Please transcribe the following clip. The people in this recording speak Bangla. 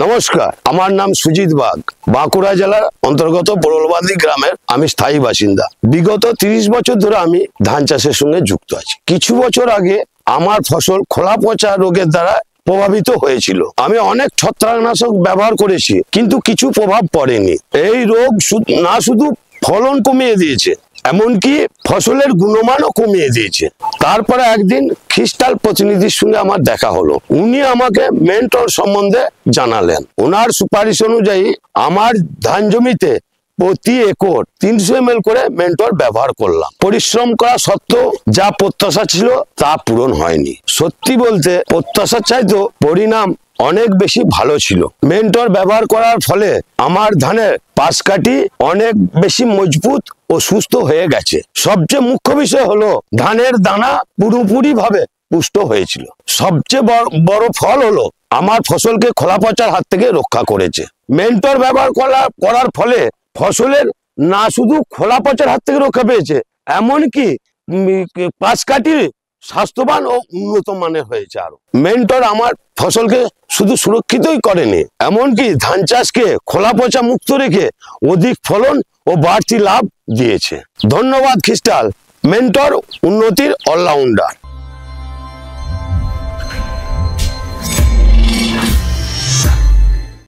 নমস্কার, আমার নাম সুজিত বাগ। বাঁকুড়া জেলার অন্তর্গত পোড়লবাদি গ্রামের আমি স্থায়ী বাসিন্দা। বিগত 30 বছর ধরে আমি ধান চাষের সঙ্গে যুক্ত আছি। কিছু বছর আগে আমার ফসল খোলা পচা রোগের দ্বারা প্রভাবিত হয়েছিল। আমি অনেক ছত্রাকনাশক ব্যবহার করেছি, কিন্তু কিছু প্রভাব পড়েনি। এই রোগ না শুধু ফলন কমিয়ে দিয়েছে, এমনকি ফসলের গুণমানও কমিয়ে দিয়েছে। তারপরে একদিন খ্রিস্টাল প্রতিনিধির সঙ্গে আমার দেখা হলো। উনি আমাকে মেন্টর সম্বন্ধে জানালেন। ওনার সুপারিশ অনুযায়ী আমার ধান জমিতে প্রতি একর 300 ml করে মেন্টর ব্যবহার করলাম। পরিশ্রম করা সত্ত্বেও যা প্রত্যাশা ছিল তা পূরণ হয়নি। সত্যি বলতে প্রত্যাশার চাইতেও পরিণাম অনেক বেশি ভালো ছিল। মেন্টর ব্যবহার করার ফলে আমার ধানের পাশকাঠি অনেক বেশি মজবুত ও সুস্থ হয়ে গেছে। সবচেয়ে মুখ্য বিষয় হলো ধানের দানা পুরোপুরি ভাবে পুষ্ট হয়েছিল। সবচেয়ে বড় ফল হলো আমার ফসলকে খোলা পচার হাত থেকে রক্ষা করেছে। মেন্টর ব্যবহার করার ফলে ফসলের না শুধু খোলা পচার হাত থেকে রক্ষা পেয়েছে, এমনকি পাশকাঠি স্বাস্থ্যবান ও উন্নত মানের হয়েছে। আরো মেন্টর আমার ফসলকে শুধু সুরক্ষিতই করেনি, এমনকি ধান চাষকে খোলা পচা মুক্ত রেখে অধিক ফলন ও বাড়তি লাভ দিয়েছে। ধন্যবাদ খ্রিস্টাল, মেন্টর উন্নতির অলরাউন্ডার।